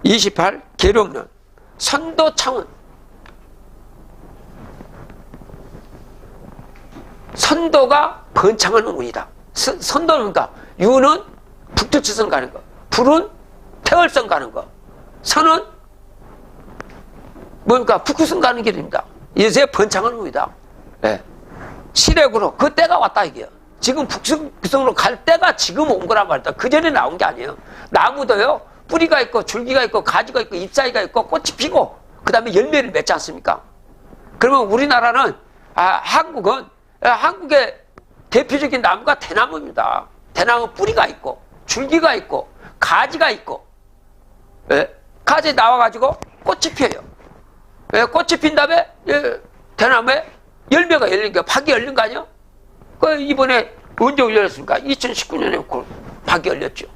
28. 계룡년 선도창운. 선도가 번창하는 운이다. 선도는 그러니까 유는 북두칠성 가는 거, 불은 태월성 가는 거, 선은 뭡니까? 북구성 가는 길입니다. 이것에 번창하는 운이다. 네. 시래구로 그 때가 왔다 이게요. 지금 북성으로 갈 때가 지금 온 거란 말이다. 그 전에 나온 게 아니에요. 나무도요, 뿌리가 있고 줄기가 있고 가지가 있고 잎사귀가 있고 꽃이 피고 그 다음에 열매를 맺지 않습니까? 그러면 우리나라는 한국은 한국의 대표적인 나무가 대나무입니다. 대나무 뿌리가 있고 줄기가 있고 가지가 있고, 예? 가지 나와가지고 꽃이 피어요. 예? 꽃이 핀 다음에 대나무에 열매가 열린 거, 박이 열린 거 아니야? 그 이번에 언제 열렸습니까? 2019년에 그 박이 열렸죠.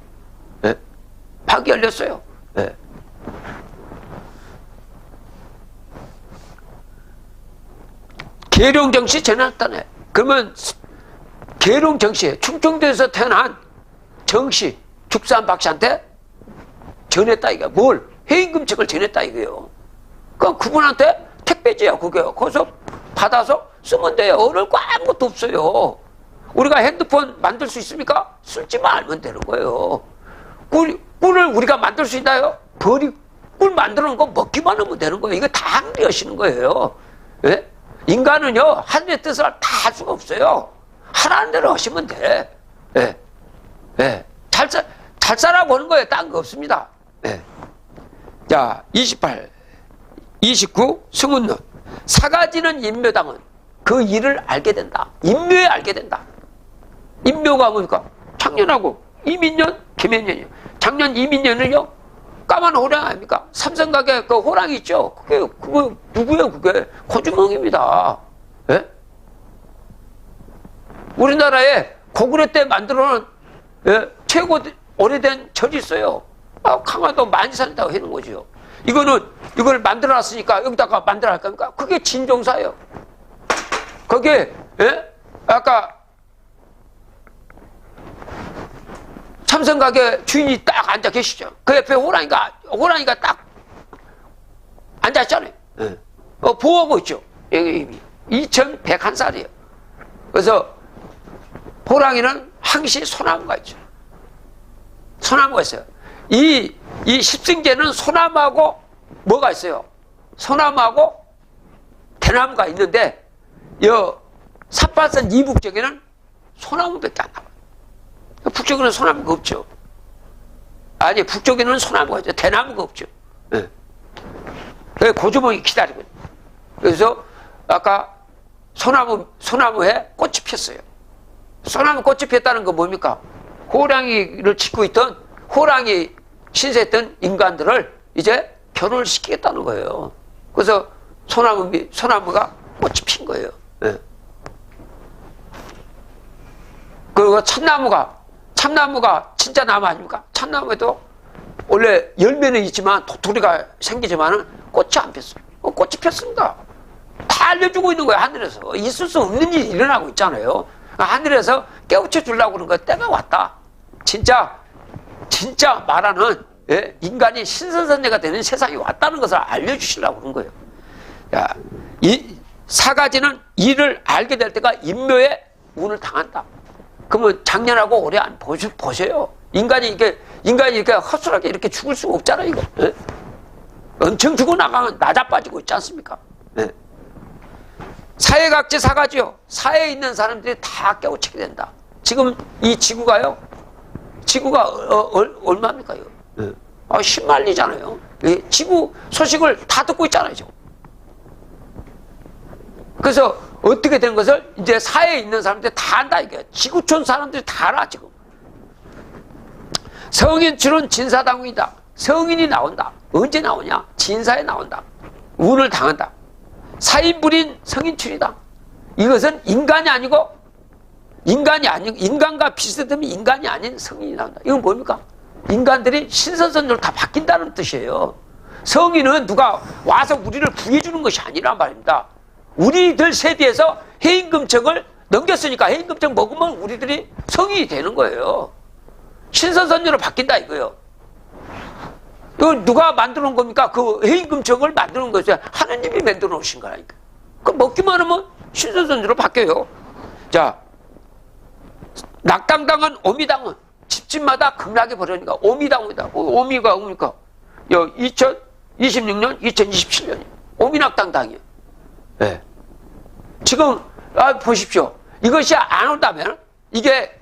예? 박이 열렸어요. 예. 계룡정씨 전해놨다네. 그러면 계룡정씨, 충청도에서 태어난 정씨, 죽산 박씨한테 전했다 이거야. 뭘? 해임금책을 전했다 이거예요. 그럼 그분한테 택배지야 그게요. 거기서 받아서 쓰면 돼요. 어려울 거 아무것도 없어요. 우리가 핸드폰 만들 수 있습니까? 쓸지만 알면 되는 거예요. 꿀을 우리가 만들 수 있나요? 꿀 만드는 거 먹기만 하면 되는 거예요. 이거 다 하늘이 하시는 거예요. 예? 인간은요, 하늘의 뜻을 다 할 수가 없어요. 하라는 대로 하시면 돼. 예. 예. 잘 살아보는 거예요. 딴 거 없습니다. 예. 자, 28, 29, 승운년. 사가지는 인묘당은 그 일을 알게 된다. 인묘에 알게 된다. 인묘가 뭡니까? 작년하고 이민년, 개면년이요. 작년 이민년은요, 까만 호랑 아닙니까? 삼성가게 그 호랑이 있죠? 그거 누구예요, 그게? 고주몽입니다. 예? 우리나라에 고구려 때 만들어놓은, 예? 최고 오래된 절이 있어요. 강화도 만지산이라고 해놓은 거죠. 이걸 만들어놨으니까 여기다가 만들어 할 겁니까? 그게 진종사예요. 거기에, 예? 아까 삼성가게 주인이 딱 앉아 계시죠. 그 옆에 호랑이가 딱 앉아있잖아요. 예. 보호하고 있죠. 여기 2101살이에요. 그래서 호랑이는 항시 소나무가 있죠. 소나무가 있어요. 이 십승계는 소나무하고 뭐가 있어요? 소나무하고 대나무가 있는데, 삿발산 이북쪽에는 소나무밖에 안 나와요. 북쪽에는 소나무가 없죠. 아니, 북쪽에는 소나무가 있죠. 대나무가 없죠. 예. 고주몽이 기다리고 있어요. 그래서 아까 소나무에 꽃이 폈어요. 소나무 꽃이 폈다는 건 뭡니까? 호랑이를 짓고 있던, 호랑이 신세했던 인간들을 이제 결혼을 시키겠다는 거예요. 그래서 소나무가 꽃이 핀 거예요. 예. 그리고 참나무가 진짜 나무 아닙니까? 참나무에도 원래 열매는 있지만 도토리가 생기지만은 꽃이 안 폈어요. 꽃이 폈습니다. 다 알려주고 있는 거예요, 하늘에서. 있을 수 없는 일이 일어나고 있잖아요. 하늘에서 깨우쳐 주려고 그러는 거예요. 때가 왔다. 진짜 말하는, 예? 인간이 신선선녀가 되는 세상이 왔다는 것을 알려주시려고 그런 거예요. 야, 이 사가지는 이를 알게 될 때가 인묘의 운을 당한다. 그러면 작년하고 올해 안 보세요. 인간이 이렇게 허술하게 이렇게 죽을 수가 없잖아요, 이거. 예? 엄청 죽어나가면 나자빠지고 있지 않습니까? 예? 사회각지 사가지요. 사회에 있는 사람들이 다 깨우치게 된다. 지금 이 지구가 얼마입니까? 예. 10만리잖아요. 예? 지구 소식을 다 듣고 있잖아요, 지금. 그래서 어떻게 된 것을 이제 사회에 있는 사람들이 다 안다, 이게. 지구촌 사람들이 다 알아, 지금. 성인출은 진사당운이다. 성인이 나온다. 언제 나오냐? 진사에 나온다. 운을 당한다. 사인불인 성인출이다. 이것은 인간과 비슷하면 인간이 아닌 성인이 나온다. 이건 뭡니까? 인간들이 신선선녀로 다 바뀐다는 뜻이에요. 성인은 누가 와서 우리를 구해주는 것이 아니란 말입니다. 우리들 세대에서 해임금책을 넘겼으니까 해임금책 먹으면 우리들이 성인이 되는 거예요. 신선선녀로 바뀐다 이거예요. 그 누가 만들어 놓은 겁니까? 그 해임금책을 만들어 놓은 것이 하느님이 만들어 놓으신 거라니까. 그 먹기만 하면 신선선주로 바뀌어요. 자, 낙당당은 오미당은 집집마다 급락해 버리니까 오미당이다. 오미가 뭡니까? 2026년, 2027년이에요. 오미낙당당이에요. 네. 지금 보십시오. 이것이 안 온다면 이게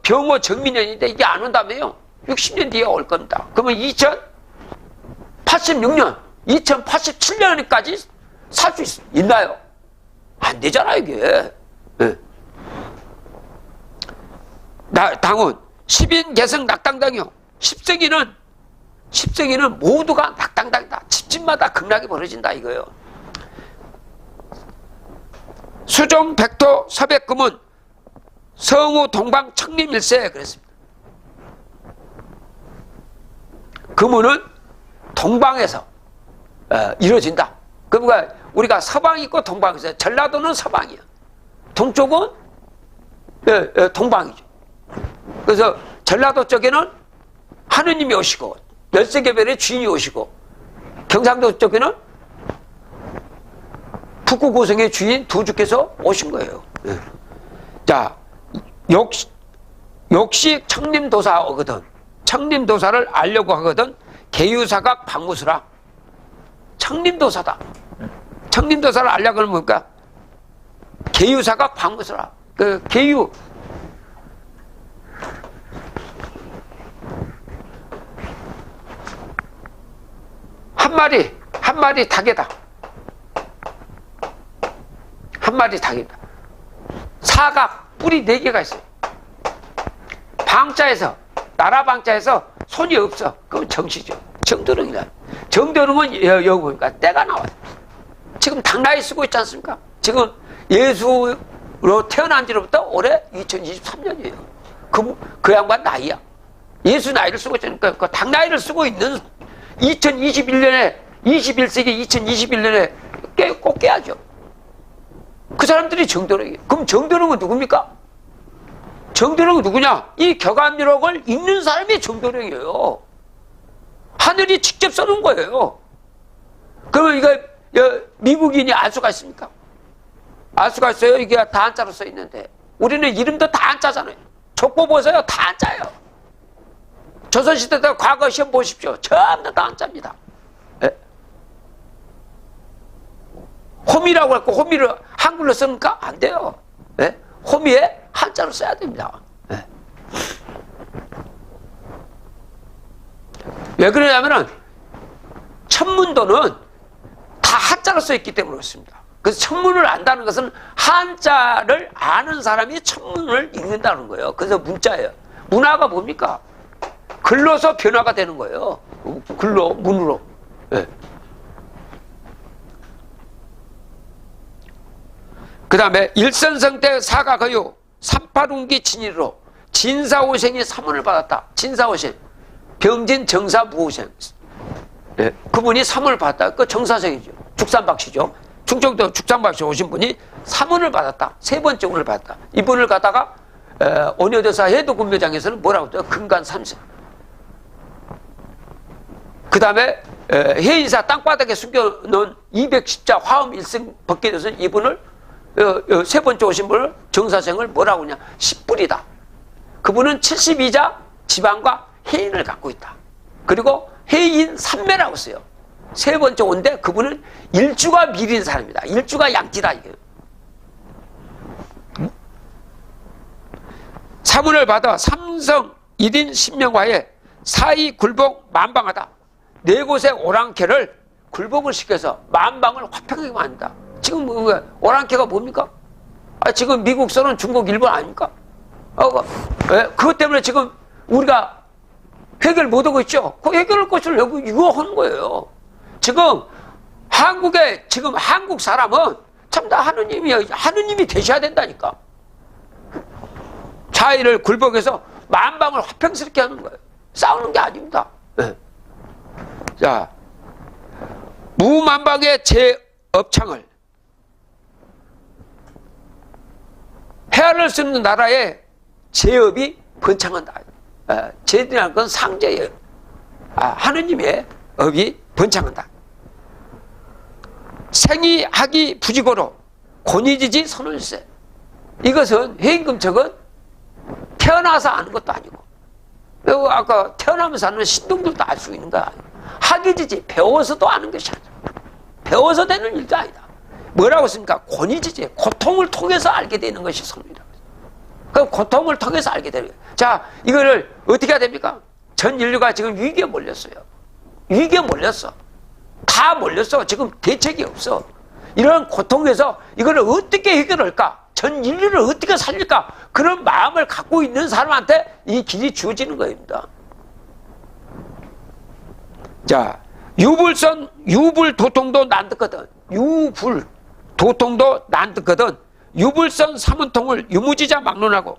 병호 정민년인데 이게 안 온다면요 60년 뒤에 올 겁니다. 그러면 2086년, 2087년까지 살 수 있나요? 안 되잖아요 이게. 네. 당은 10인 개성 낙당당이요. 10세기는 모두가 낙당당이다. 집집마다 급락이 벌어진다 이거예요. 수종 백토 서백금은 성우 동방 청림일세 그랬습니다. 금은은 동방에서 이루어진다. 그러니까 우리가 서방이 있고 동방에서 전라도는 서방이야. 동쪽은 동방이죠. 그래서 전라도 쪽에는 하느님이 오시고 열세개별의 주인이 오시고 경상도 쪽에는 북구고성의 주인 도주께서 오신 거예요. 자, 역시 청림도사거든. 청림도사를 알려고 하거든. 계유사각 박무수라. 청림도사다. 청림도사를 알려고 하면 뭡니까? 계유사각 박무수라. 그 계유 한 마리 닭이다. 한 마리 닭이다. 사각 뿔이 4개가 있어요. 방자에서 나라 방자에서 손이 없어. 그럼 정시죠. 정도령이다. 정도령은 여기 보니까 때가 나와요. 지금 당나이 쓰고 있지 않습니까? 지금 예수로 태어난 지로부터 올해 2023년이에요. 그 양반 나이야. 예수 나이를 쓰고 있으니까 그 당나이를 쓰고 있는 2021년에 21세기 2021년에 꼭 깨야죠. 그 사람들이 정도령이에요. 그럼 정도령은 누굽니까? 정도령은 누구냐? 이 격암유록을 읽는 사람이 정도령이에요. 하늘이 직접 써놓은 거예요. 그러면 이거 미국인이 알 수가 있습니까? 알 수가 있어요. 이게 다 한자로 써 있는데 우리는 이름도 다 한자잖아요. 족보 보세요. 다 한자예요. 조선시대 때 과거 시험 보십시오. 전부 다 한자입니다. 예? 호미라고 할거 호미를 한글로 쓰니까 안 돼요. 예? 호미에 한자로 써야 됩니다. 예. 왜 그러냐면은 천문도는 다 한자로 써 있기 때문에 그렇습니다. 그래서 천문을 안다는 것은 한자를 아는 사람이 천문을 읽는다는 거예요. 그래서 문자예요. 문화가 뭡니까? 글로서 변화가 되는 거예요. 글로, 문으로. 예. 그 다음에 일선성 때 사가거요 38운기 진일로 진사오생이 사문을 받았다. 진사오생 병진 정사무오생. 예. 그분이 사문을 받았다. 그 정사생이죠. 죽산박씨죠. 충청도 죽산박씨 오신 분이 사문을 받았다. 3번째 운을 받았다. 이분을 갖다가 온효대사 해도군묘장에서는 뭐라고 했어요? 금간 3세. 그 다음에 해인사 땅바닥에 숨겨놓은 210자 화엄 1승 벗게 돼서 이분을 3번째 오신 분을 정사생을 뭐라고 하냐? 10불이다. 그분은 72자 지방과 해인을 갖고 있다. 그리고 해인 삼매라고 써요. 3번째 온데 그분은 일주가 미린 사람이다. 일주가 양띠다. 이게. 사문을 받아 삼성 1인 신명화에 사이 굴복 만방하다. 4곳의 오랑캐를 굴복을 시켜서 만방을 화평하게 만든다. 지금 오랑캐가 뭡니까? 지금 미국, 소련, 중국, 일본 아닙니까? 그것 때문에 지금 우리가 해결 못하고 있죠. 그 해결할 것을 이거 하는 거예요. 지금 지금 한국 사람은 참 다 하느님이 되셔야 된다니까. 자의를 굴복해서 만방을 화평스럽게 하는 거예요. 싸우는 게 아닙니다. 네. 자, 무만방의 제업창을 해안을 쓰는 나라에 제업이 번창한다. 제업이라는 건 상제예요. 하느님의 업이 번창한다. 생이 학이 부지고로 곤이지지 선울세. 이것은 해인금척은 태어나서 아는 것도 아니고, 아까 태어나면서 아는 신동들도 알 수 있는 거야. 학이지지 배워서도 아는 것이 아니야. 배워서 되는 일도 아니다. 뭐라고 했습니까? 곤이지지 고통을 통해서 알게 되는 것이 선울이라고. 그럼 고통을 통해서 알게 되는 거예요. 자, 이거를 어떻게 해야 됩니까? 전 인류가 지금 위기에 몰렸어요. 위기에 몰렸어. 다 몰렸어. 지금 대책이 없어. 이런 고통에서 이거를 어떻게 해결할까? 전 인류를 어떻게 살릴까? 그런 마음을 갖고 있는 사람한테 이 길이 주어지는 겁니다. 자, 유불도통도 난득거든. 유불도통도 난득거든. 유불선 삼원통을 유무지자 막론하고,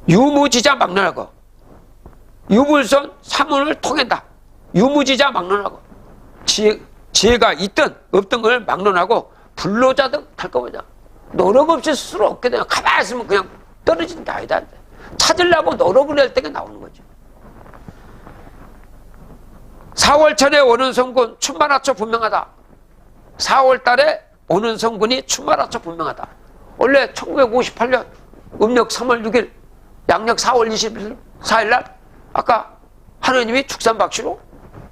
유무지자 막론하고, 유불선 삼원을 통한다. 유무지자 막론하고, 지혜가 있든 없든 걸 막론하고, 불로자득 탈거보자. 노력 없이 스스로 얻게 되면 가만히 있으면 그냥 떨어진다. 아니다. 찾으려고 노력을 할 때가 나오는 거죠. 4월 천에 오는 성군 춘만하초 분명하다. 4월 달에 오는 성군이 춘만하초 분명하다. 원래 1958년 음력 3월 6일 양력 4월 24일 날 아까 하느님이 축산박씨로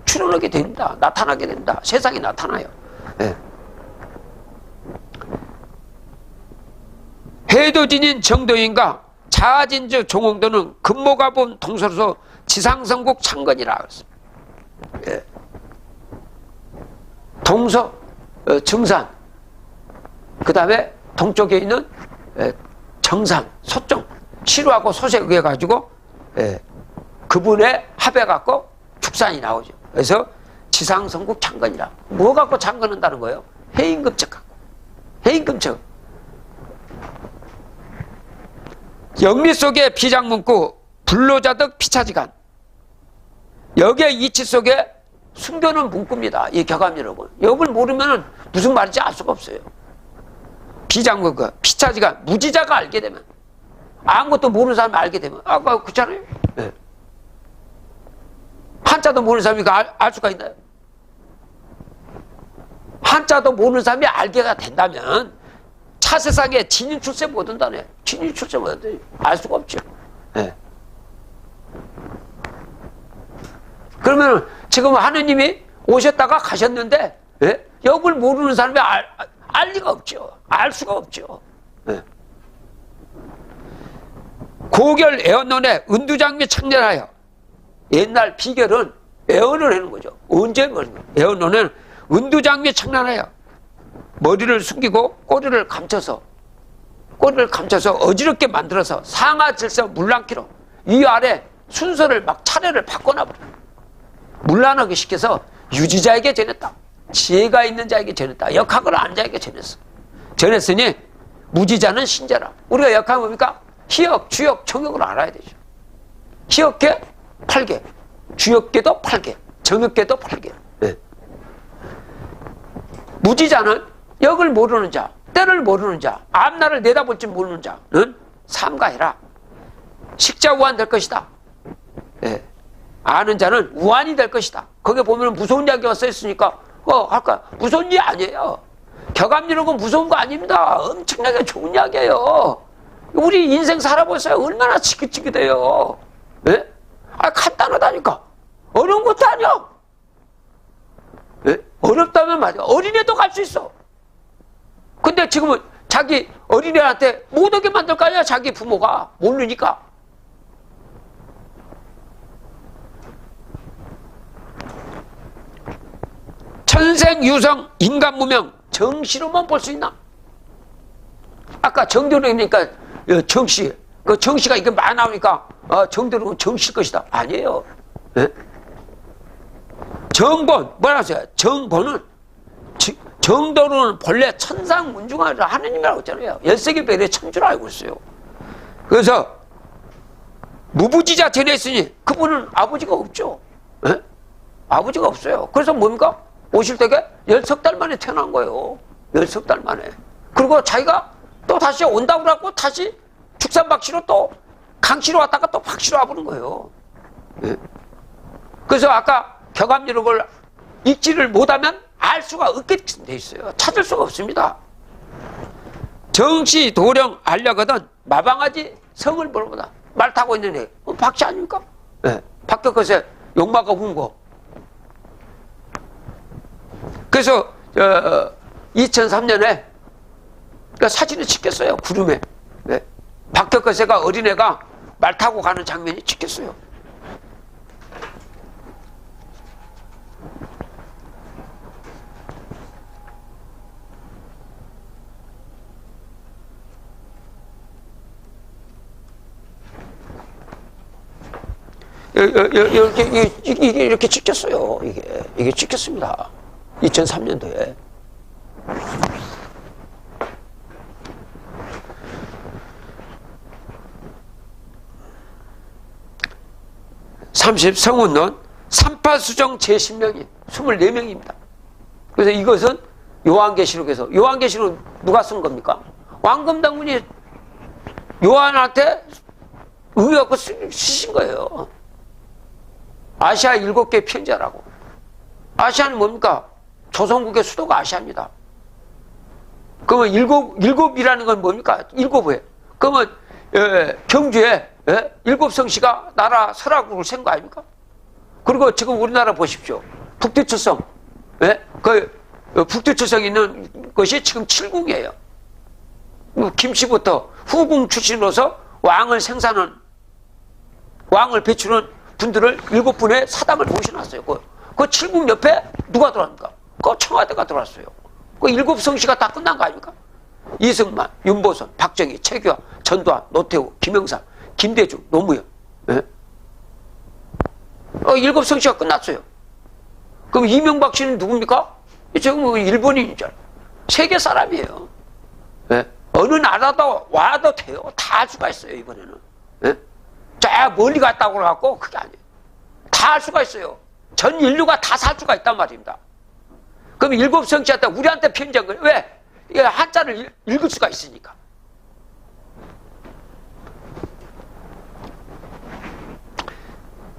출현하게 됩니다. 나타나게 됩니다. 세상에 나타나요. 네. 해도진인 정도인가 자진주 종홍도는 금모가본 동서로서 지상성국 창건이라 그랬습니다. 예. 동서, 정산, 그 다음에 동쪽에 있는 정산, 서쪽, 시루하고 소세 의해가지고 그분의 합해갖고 축산이 나오죠. 그래서 지상성국 창건이라. 뭐 갖고 창건한다는 거예요? 해인금척 갖고. 해인금척. 영리 속에 비장 문구 불로자득 피차지간. 여기에 이치 속에 숨겨놓은 문구입니다. 이 격암 여러분. 여걸 모르면 무슨 말인지 알 수가 없어요. 비장 문구, 피차지간. 무지자가 알게 되면, 아무것도 모르는 사람이 알게 되면, 아까 그렇잖아요. 네. 한자도 모르는 사람이 알 수가 있나요? 한자도 모르는 사람이 알게가 된다면 차세상에 진인출세 못한다네. 진인출세 못한다네. 알 수가 없죠. 네. 그러면 지금 하느님이 오셨다가 가셨는데, 예? 역을 모르는 사람이 알 리가 없죠. 알 수가 없죠. 예. 고결 애언론에 은두장미 창렬하여. 옛날 비결은 애언을 하는 거죠. 언제 애언론은 은두장미 창렬하여 머리를 숙이고 꼬리를 감춰서 어지럽게 만들어서 상하질서 물랑기로 위아래 순서를 막 차례를 바꿔놔버려요. 물란하게 시켜서 유지자에게 전했다. 지혜가 있는 자에게 전했다. 역학을 아는 자에게 전했어. 전했으니 무지자는 신자라. 우리가 역학은 뭡니까? 희역, 주역, 정역을 알아야 되죠. 희역계 8개, 주역계도 8개, 정역계도 8개. 네. 무지자는 역을 모르는 자, 때를 모르는 자, 앞날을 내다볼 줄 모르는 자는 삼가해라. 식자우한 될 것이다. 네. 아는 자는 우환이 될 것이다. 거기에 보면 무서운 이야기가 써있으니까 할까? 무서운 이야기 아니에요. 격암이라는 건 무서운 거 아닙니다. 엄청나게 좋은 이야기예요. 우리 인생 살아보세요. 얼마나 지긋지긋해요. 예? 간단하다니까. 어려운 것도 아니야. 예? 어렵다면 맞아. 어린애도 갈 수 있어. 근데 지금은 자기 어린애한테 못 오게 만들 거 아니야. 자기 부모가 모르니까. 천생유성 인간무명 정시로만 볼 수 있나? 아까 정도령이니까 정시, 그 정시가 이게 많이 나오니까 정도령은 정시일 것이다. 아니에요. 네? 정본 뭐라 하세요? 정본은 정도로는 본래 천상문중하라 하느님이라고 했잖아요. 13개 별의 천주를 알고 있어요. 그래서 무부지자 전했으니 그분은 아버지가 없죠. 네? 아버지가 없어요. 그래서 뭡니까? 오실 때게 10석 만에 태어난 거예요. 10석 만에. 그리고 자기가 또 다시 온다고 그러고 다시 축산박씨로 또 강씨로 왔다가 또 박씨로 와보는 거예요. 예. 그래서 아까 격압유력을 읽지를 못하면 알 수가 없게 돼 있어요. 찾을 수가 없습니다. 정씨, 도령, 알려거든 마방아지 성을 물어보다 말 타고 있는 애 박씨 아닙니까? 예. 박격것에 용마가 훈거. 그래서 2003년에 사진을 찍혔어요. 구름에. 예. 박격거세가 어린애가 말 타고 가는 장면이 찍혔어요. 이렇게 찍혔어요. 이게 찍혔습니다. 2003년도에. 성운론 38수정 제10명이 24명입니다. 그래서 이것은 요한계시록에서, 요한계시록 누가 쓴 겁니까? 왕검당군이 요한한테 의뢰갖고 쓰신 거예요. 아시아 7개 편지하라고. 아시아는 뭡니까? 조선국의 수도가 아시아입니다. 그러면 일곱이라는 건 뭡니까? 일곱에. 그러면 경주에 7성씨가 나라 설화국을 센 거 아닙니까? 그리고 지금 우리나라 보십시오. 북두칠성. 북두칠성에 있는 것이 지금 7궁이에요. 김씨부터 후궁 출신으로서 왕을 생산한, 왕을 배출한 분들을 7분의 사당을 모셔놨어요. 그 7궁 옆에 누가 들어갑니까? 그 청와대가 들어왔어요. 그 7성씨가 다 끝난 거 아닙니까? 이승만, 윤보선, 박정희, 최규하, 전두환, 노태우, 김영삼, 김대중, 노무현. 7성씨가 끝났어요. 그럼 이명박 씨는 누굽니까? 지금 일본인인 줄 알아요. 세계 사람이에요. 어느 나라도 와도 돼요. 다 할 수가 있어요, 이번에는. 저 멀리 갔다고 그래갖고 그게 아니에요. 다 할 수가 있어요. 전 인류가 다 살 수가 있단 말입니다. 그럼 7성씨한테 우리한테 편지한 거예요. 왜? 이게 한자를 읽을 수가 있으니까.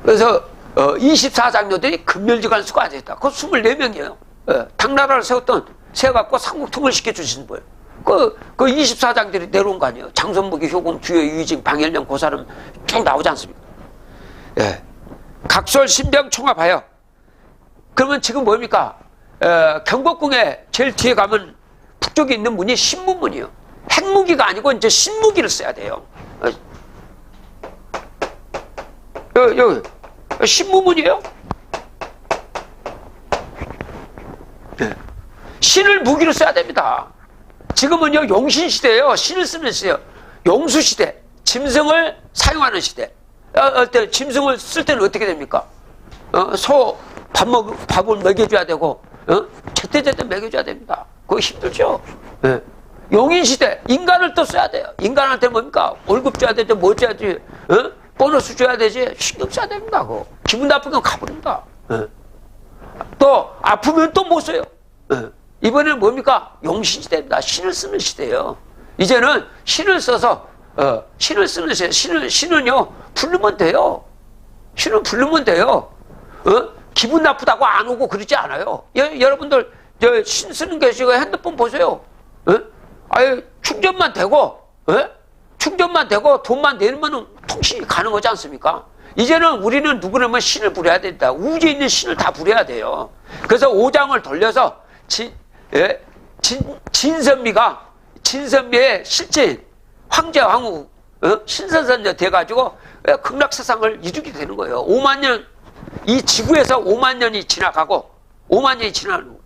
그래서 24장로들이 금멸지관수가 앉아있다. 그거 24명이에요. 당나라를 세워갖고 삼국통을 시켜주신 거예요. 그 24장들이 내려온 거 아니에요. 장선무기, 효공, 주여, 유의징, 방열령, 고사름 쭉 나오지 않습니까? 예. 각설, 신병 총합하여. 그러면 지금 뭡니까? 경복궁에 제일 뒤에 가면 북쪽에 있는 문이 신문문이에요. 핵무기가 아니고 이제 신무기를 써야 돼요. 여기 신무문이에요. 네. 신을 무기로 써야 됩니다. 지금은요 용신시대예요. 신을 쓰는 시대예요. 용수시대, 짐승을 사용하는 시대. 짐승을 쓸 때는 어떻게 됩니까? 소 밥을 먹여줘야 되고 제때제때 먹여줘야 됩니다. 그거 힘들죠. 네. 용인시대, 인간을 또 써야 돼요. 인간한테 뭡니까? 월급 줘야 되지, 뭐 줘야지, 보너스 줘야 되지, 신경 써야 됩니다. 그거. 기분 나쁘면 가버립니다. 또 아프면 또 못 써요. 이번에는 뭡니까? 용신시대입니다. 신을 쓰는 시대예요. 이제는 신을 써서 신을 쓰는 시대. 신은요 부르면 돼요. 신은 부르면 돼요. 기분 나쁘다고 안 오고 그러지 않아요. 여러분들 신 쓰는 게 지금 핸드폰 보세요. 충전만 되고 돈만 내면 통신이 가는 거지 않습니까? 이제는 우리는 누구냐면 신을 부려야 된다. 우주에 있는 신을 다 부려야 돼요. 그래서 5장을 돌려서 진선미의 실제 황제 황후 신선선녀 돼가지고 극락세상을 이루게 되는 거예요. 5만 년, 이 지구에서 5만 년이 지나가고 5만 년이 지나는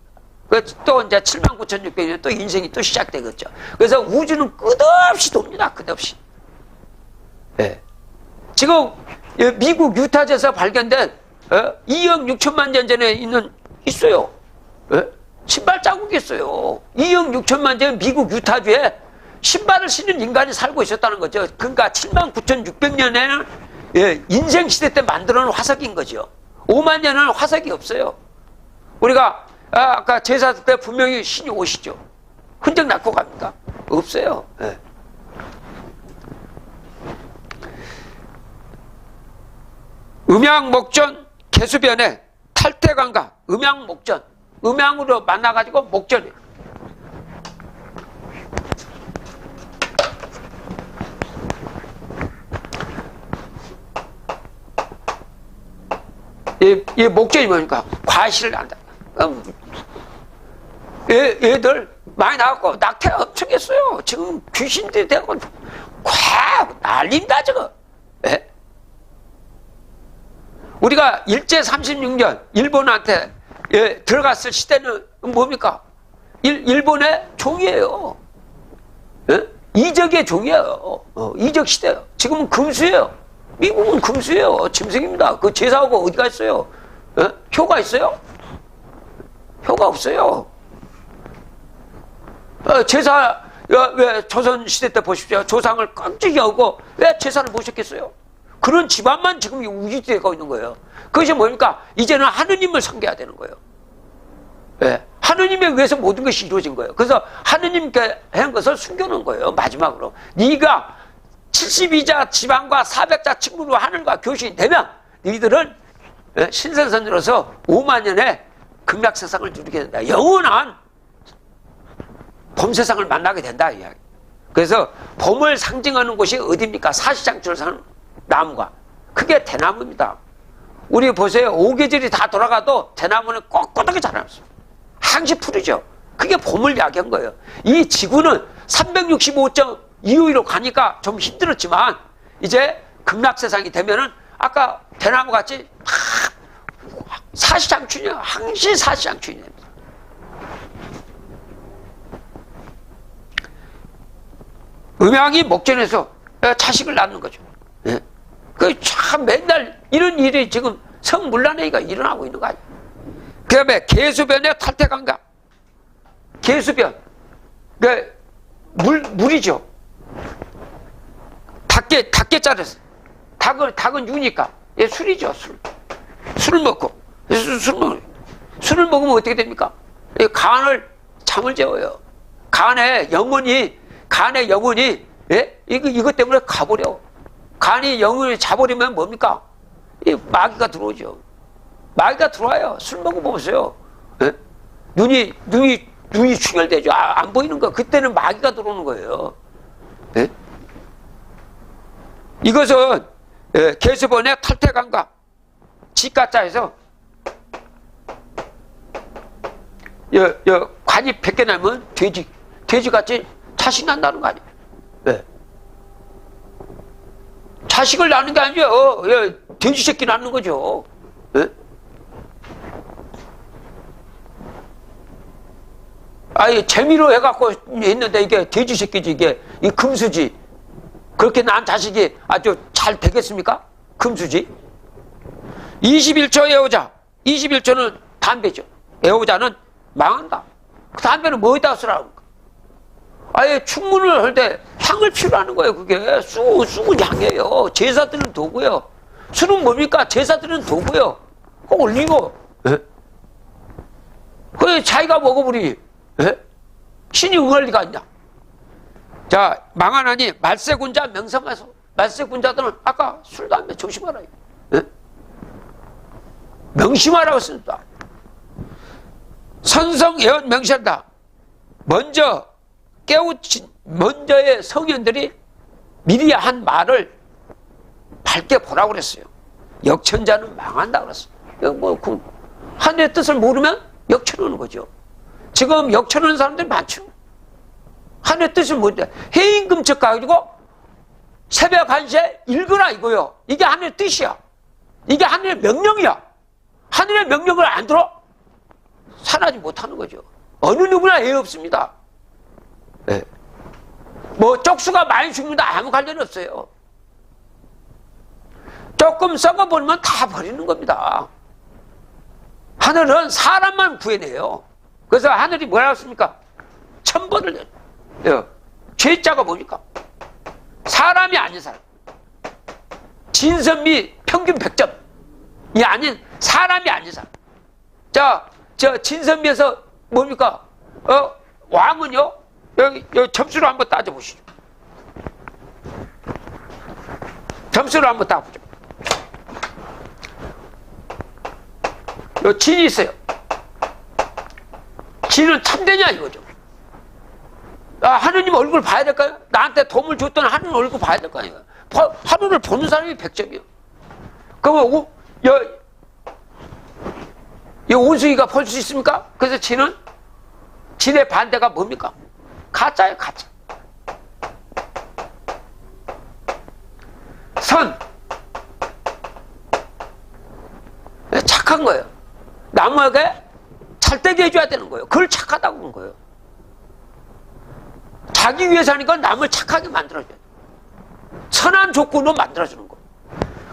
또 이제 79,600년 또 인생이 또 시작되겠죠. 그래서 우주는 끝없이 돕니다. 끝없이. 네. 지금 미국 유타주에서 발견된 2억 6천만 년 전에 있어요. 신발 자국이 있어요. 2억 6천만 년 미국 유타주에 신발을 신는 인간이 살고 있었다는 거죠. 그러니까 79,600년에는 인생시대 때 만들어 놓은 화석인 거죠. 5만 년은 화석이 없어요. 우리가 아까 제사 때 분명히 신이 오시죠. 흔적 낳고 갑니까? 없어요. 음양목전 개수변에 탈퇴관과 음양목전, 음양으로 만나가지고 목전이에요. 이 목전이 뭡니까? 과실을 한다. 얘들 많이 나왔고 낙태 엄청 했어요. 지금 귀신들이 되고 콱 난린다 저거. 예? 우리가 일제 36년 일본한테 들어갔을 시대는 뭡니까? 일본의 종이에요. 예? 이적의 종이에요. 이적 시대예요. 지금은 금수예요. 미국은 금수예요. 짐승입니다. 그 제사하고 어디 갔어요? 예? 효가 있어요? 효가 없어요. 제사, 왜 조선시대 때 보십시오. 조상을 깜찍이 하고 왜 제사를 모셨겠어요? 그런 집안만 지금 우지되고 있는 거예요. 그것이 뭡니까? 이제는 하느님을 섬겨야 되는 거예요. 예. 하느님에 의해서 모든 것이 이루어진 거예요. 그래서 하느님께 한 것을 숨겨놓은 거예요. 마지막으로. 네가 72자 지방과 400자 친구로 하늘과 교신이 되면 너희들은 신선선으로서 5만 년의 극락세상을 누리게 된다. 영원한 봄세상을 만나게 된다. 이야기. 그래서 봄을 상징하는 곳이 어디입니까? 사시장초를 사는 나무가. 그게 대나무입니다. 우리 보세요. 5계절이 다 돌아가도 대나무는 꼿꼿하게 자라났어요. 항시 푸르죠. 그게 봄을 이야기한 거예요. 이 지구는 365.25로 가니까 좀 힘들었지만 이제 극락세상이 되면은 아까 대나무 같이 사시장춘이에요. 항시 사시장춘이 됩니다. 음양이 목전에서 자식을 낳는 거죠. 예? 그 참 맨날 이런 일이 지금 성물란회의가 일어나고 있는 거 아니에요. 그 다음에 개수변의 탈퇴관과 개수변, 그 물이죠. 닭게 자르서 닭은 유니까 얘 술이죠. 술을 먹고 술을 먹으면 어떻게 됩니까? 간을 잠을 재워요. 간의 영혼이 예? 이것 때문에 가버려. 간이 영혼이 자버리면 뭡니까? 이 마귀가 들어오죠. 마귀가 들어와요. 술 먹어보세요. 예? 눈이 충혈되죠. 안 보이는 거. 그때는 마귀가 들어오는 거예요. 예? 이것은 개수본의 탈퇴관과 지가짜에서 관이 100개 나면 돼지같이 자식 난다는 거 아니에요. 네. 자식을 낳는 게 아니에요. 돼지 새끼 낳는 거죠. 네? 아예 재미로 해갖고 했는데 이게 돼지 새끼지, 이 금수지. 그렇게 낳은 자식이 아주 잘 되겠습니까? 금수지. 21조 애호자. 21조는 담배죠. 애호자는 망한다. 그 담배는 뭐에다 쓰라고? 아예 충문을 할 때 향을 피우라는 거예요. 그게 쑥은 향이에요. 제사드는 도구요. 술은 뭡니까? 제사드는 도구요. 그거 올리고, 예? 그게 자기가 먹어버리, 예? 신이 응할 리가 있냐? 자, 망하나니 말세군자 명성하소. 말세군자들은 아까 술, 담배 조심하라. 예? 명심하라고 쓴다. 선성예언 명시한다. 먼저의 성현들이 미리 한 말을 밝게 보라고 그랬어요. 역천자는 망한다 그랬어요. 하늘의 뜻을 모르면 역천하는 거죠. 지금 역천하는 사람들이 많죠. 하늘의 뜻을 모르는데 해임금책 가지고 새벽 1시에 읽으라 이거요. 이게 하늘의 뜻이야. 이게 하늘의 명령이야. 하늘의 명령을 안 들어? 살아지 못하는 거죠. 어느 누구나 애 없습니다. 네. 뭐 쪽수가 많이 죽는다 아무 관련이 없어요. 조금 썩어버리면 다 버리는 겁니다. 하늘은 사람만 구해내요. 그래서 하늘이 뭐라고 했습니까? 천벌을 내요. 죄자가 뭡니까? 사람이 아닌 사람. 진선미 평균 100점 이 아닌 사람이 아닌 사람. 저 진선미에서 뭡니까? 왕은요? 여기 점수를 한번 따져보시죠. 점수를 한번 따보죠. 요 진이 있어요. 진은 참되냐 이거죠. 하느님 얼굴 봐야 될까요? 나한테 도움을 줬던 하느님 얼굴 봐야 될 거 아니에요. 하늘을 보는 사람이 100점이요. 그러면 이 원숭이가 볼 수 있습니까? 그래서 진의 반대가 뭡니까? 가짜예요, 가짜. 선. 착한 거예요. 남에게 잘되게 해줘야 되는 거예요. 그걸 착하다고 본 거예요. 자기 위해서 하는 건 남을 착하게 만들어줘야 돼요. 선한 조건으로 만들어주는 거예요.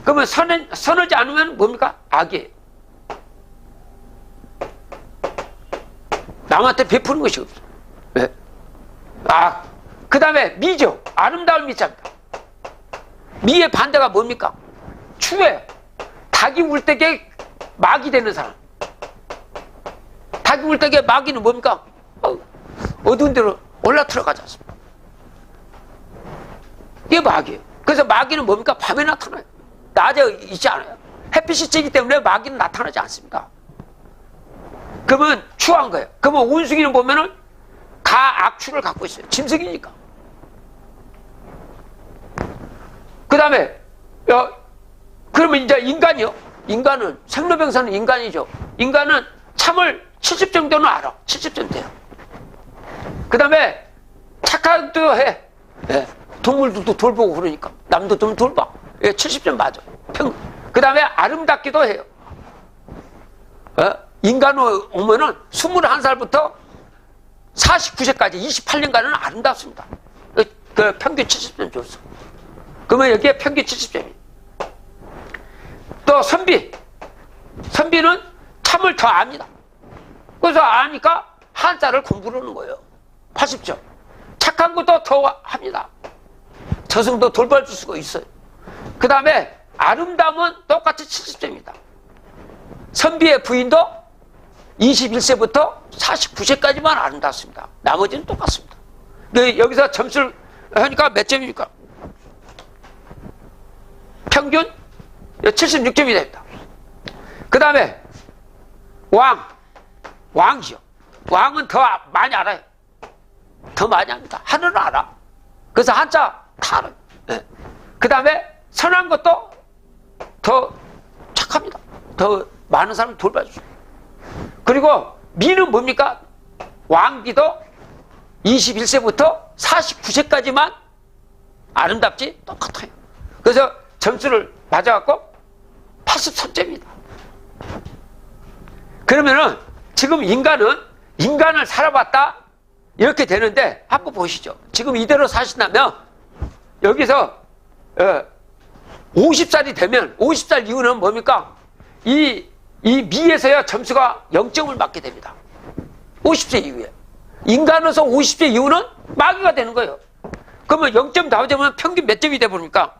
그러면 선하지 않으면 뭡니까? 악이에요. 남한테 베푸는 것이 없어요. 네. 그 다음에 미죠. 아름다운 미자입니다. 미의 반대가 뭡니까? 추해요. 닭이 울때게 막이 되는 사람. 닭이 울때게 마귀는 뭡니까? 어두운 데로 올라 들어가지 않습니까? 이게 마귀예요. 그래서 마귀는 뭡니까? 밤에 나타나요. 낮에 있지 않아요. 햇빛이 찌기 때문에 마귀는 나타나지 않습니다. 그러면 추한 거예요. 그러면 원숭이는 보면은 다 악추를 갖고 있어요. 짐승이니까. 그 다음에 그러면 이제 인간이요. 인간은 생로병사는 인간이죠. 인간은 참을 70 정도는 알아. 70점 돼요. 그 다음에 착하기도 해. 예. 동물들도 돌보고 그러니까 남도 좀 돌봐. 예, 70점 맞아. 그 다음에 아름답기도 해요. 인간으로 오면은 21살부터 49세까지 28년간은 아름답습니다. 그 평균 70점 줬어. 그러면 여기에 평균 70점이에요. 또 선비는 참을 더 압니다. 그래서 아니까 한자를 공부를 하는 거예요. 80점. 착한 것도 더 합니다. 저승도 돌봐줄 수가 있어요. 그 다음에 아름다움은 똑같이 70점입니다. 선비의 부인도 21세부터 49세까지만 아름답습니다. 나머지는 똑같습니다. 여기서 점수를 하니까 몇 점입니까? 평균 76점이 됩니다. 그 다음에 왕이죠. 왕은 더 많이 알아요. 더 많이 합니다. 하늘은 알아. 그래서 한자 다 알아요. 네. 그 다음에 선한 것도 더 착합니다. 더 많은 사람을 돌봐주죠. 그리고 미는 뭡니까? 왕비도 21세부터 49세까지만 아름답지 똑같아요. 그래서 점수를 맞아갖고 83점입니다. 그러면은 지금 인간을 살아봤다 이렇게 되는데 한번 보시죠. 지금 이대로 사신다면 여기서 50살이 되면 50살 이후는 뭡니까? 이 미에서야 점수가 0점을 맞게 됩니다. 50세 이후에. 인간으로서 50세 이후는 마귀가 되는 거예요. 그러면 0점 나오자면 평균 몇 점이 돼버립니까?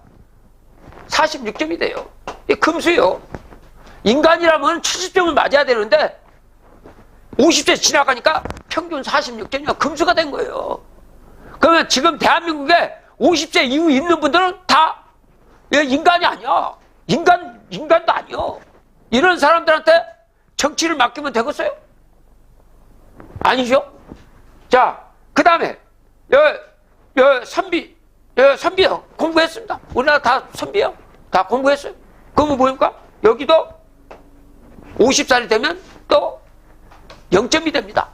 46점이 돼요. 이게 금수예요. 인간이라면 70점을 맞아야 되는데 50세 지나가니까 평균 46점이면 금수가 된 거예요. 그러면 지금 대한민국에 50세 이후 있는 분들은 다 인간이 아니야. 인간도 아니요. 이런 사람들한테 정치를 맡기면 되겠어요? 아니죠? 자, 그 다음에 선비요. 공부했습니다. 우리나라 다 선비요. 다 공부했어요. 그러면 뭡니까? 여기도 50살이 되면 또 0점이 됩니다.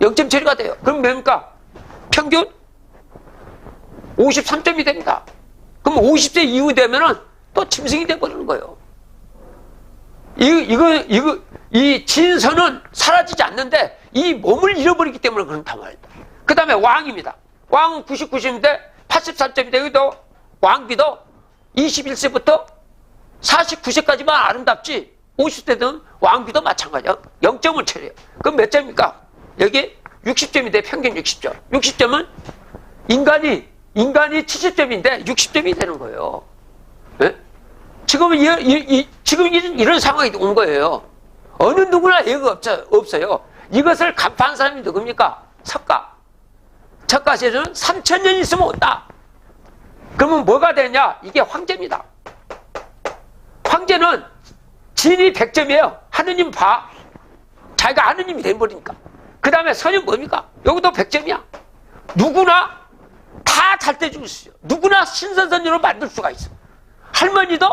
0점 처리가 돼요. 그럼 뭡니까? 평균 53점이 됩니다. 그럼 50세 이후 되면은 또 짐승이 돼버리는 거예요. 이 진선은 사라지지 않는데 이 몸을 잃어버리기 때문에 그렇단 말입니다. 그 다음에 왕입니다. 왕은 99점인데 83점이 되기도 왕비도 21세부터 49세까지만 아름답지 50세든 왕비도 마찬가지야. 0점을 처리해요. 그럼 몇 점입니까? 여기 60점이 돼. 평균 60점. 60점은 인간이 70점인데 60점이 되는 거예요. 네? 지금은 지금 이런 상황이 온 거예요. 어느 누구나 예가 없어요. 이것을 간파한 사람이 누굽니까? 석가시대는 3000년 있으면 온다. 그러면 뭐가 되냐? 이게 황제입니다. 황제는 진이 100점이에요. 하느님 봐. 자기가 아는 힘이 돼버리니까. 그 다음에 선은 뭡니까? 여기도 100점이야. 누구나 다 잘 떼주고 있어요. 누구나 신선선녀로 만들 수가 있어. 할머니도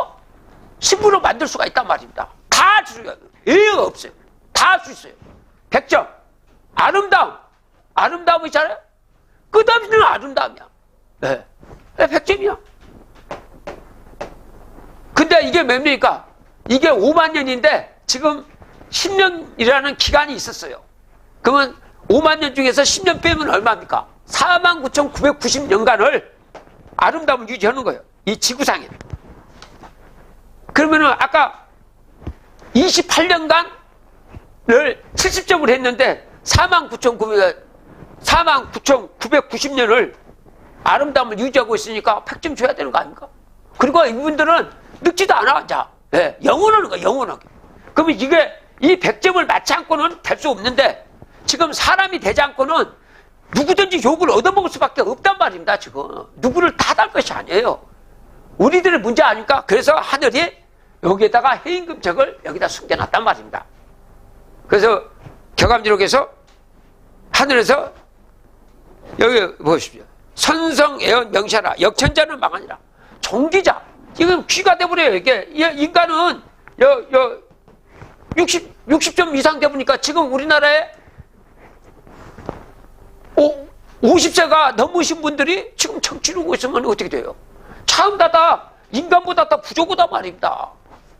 신부로 만들 수가 있단 말입니다. 다 할 수가 예외가 없어요. 다 할 수 있어요. 100점. 아름다움. 아름다움이 있잖아요. 끝없는 아름다움이야. 네. 100점이야. 근데 이게 몇 년이니까? 이게 5만 년인데 지금 10년이라는 기간이 있었어요. 그러면 5만 년 중에서 10년 빼면 얼마입니까? 49,990년간을 아름다움을 유지하는 거예요. 이 지구상에. 그러면은 아까 28년간을 70점을 했는데 49,990년을 아름다움을 유지하고 있으니까 100점 줘야 되는 거 아닙니까? 그리고 이분들은 늙지도 않아. 자, 네, 영원하는 거야, 영원하게. 그러면 이게 이 100점을 맞지 않고는 될 수 없는데 지금 사람이 되지 않고는 누구든지 욕을 얻어먹을 수밖에 없단 말입니다. 지금 누구를 탓할 것이 아니에요. 우리들의 문제 아닙니까? 그래서 하늘이 여기에다가 해임금책을 여기다 숨겨놨단 말입니다. 그래서 격암지록에서 하늘에서 여기 보십시오. 선성애연 명시하라. 역천자는 망하니라. 종기자. 지금 귀가 돼버려요. 이게 인간은 60점 이상 돼보니까 지금 우리나라에 50세가 넘으신 분들이 지금 정치를 있으면 어떻게 돼요? 참 다 인간보다 더 부족하단 말입니다.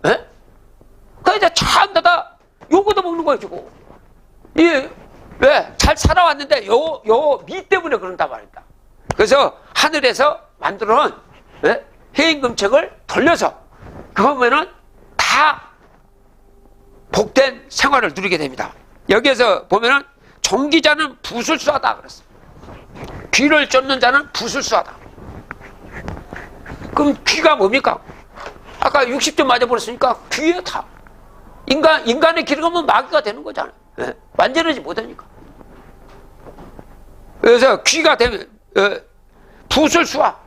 예? 그러니까 참 다 요거도 먹는 거예요, 지금. 왜? 잘 살아왔는데 요 미 때문에 그런단 말입니다. 그래서 하늘에서 만들어 놓은 해임금책을 돌려서 그거면은 다 복된 생활을 누리게 됩니다. 여기에서 보면은 종기자는 부술수하다 그랬어. 귀를 쫓는 자는 부술수하다. 그럼 귀가 뭡니까? 아까 60점 맞아버렸으니까 귀에 다. 인간의 길을 가면 마귀가 되는 거잖아요. 예? 완전하지 못하니까. 그래서 귀가 되면 부술수와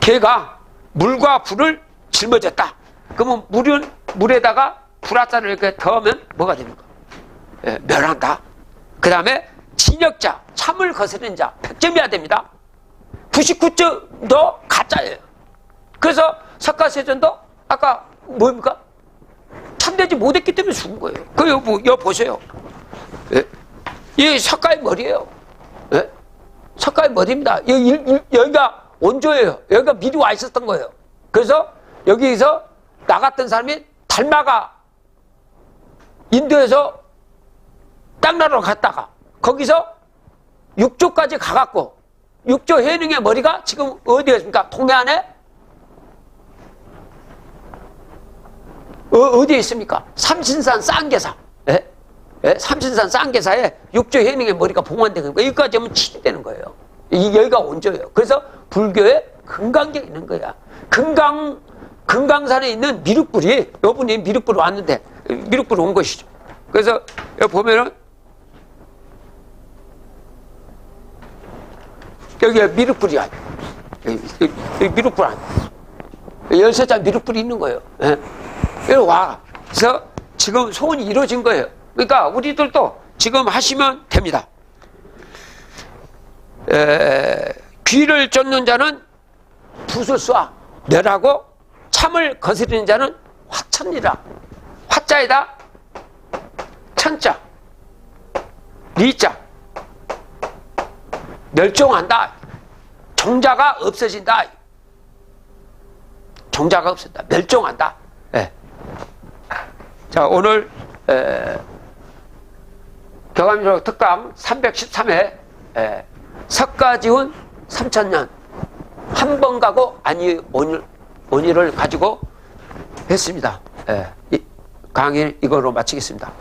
개가 물과 불을 짊어졌다. 그러면 물에다가 불화살을 이렇게 더하면 뭐가 됩니까? 멸한다. 그 다음에 진역자, 참을 거스르는 자, 100점이어야 됩니다. 99점도 가짜예요. 그래서 석가세존도 아까 뭡니까? 참되지 못했기 때문에 죽은 거예요. 여기 보세요. 이 석가의 머리예요. 석가의 머리입니다. 여기가 원조예요. 여기가 미리 와 있었던 거예요. 그래서 여기서 나갔던 사람이 달마가 인도에서 땅나라로 갔다가 거기서 육조까지 가갖고 육조 해능의 머리가 지금 어디에 있습니까? 동해안에 어디에 있습니까? 삼신산 쌍계사. 삼신산 쌍계사에 육조 해능의 머리가 봉헌된 거니까 여기까지 하면 치유되는 거예요. 여기가 원조예요. 그래서 불교에 금강경이 있는 거야. 금강산에 있는 미륵불이, 여분이 미륵불 왔는데 미륵불 온 것이죠. 그래서 여기 보면은 여기에 미륵불이 여기 미륵불 안 13장 미륵불이 있는 거예요. 여기 와. 그래서 지금 소원이 이루어진 거예요. 그러니까 우리들도 지금 하시면 됩니다. 귀를 쫓는 자는 붓을 쏴 멸하고 참을 거스르는 자는 화천이라. 화자에다 천자 리자 멸종한다. 종자가 없어진다. 종자가 없어진다. 멸종한다. 자, 오늘 격암지록 특강 313회 석가지훈 3000년 한 번 가고 아니 오늘을 가지고 했습니다. 강의 이거로 마치겠습니다.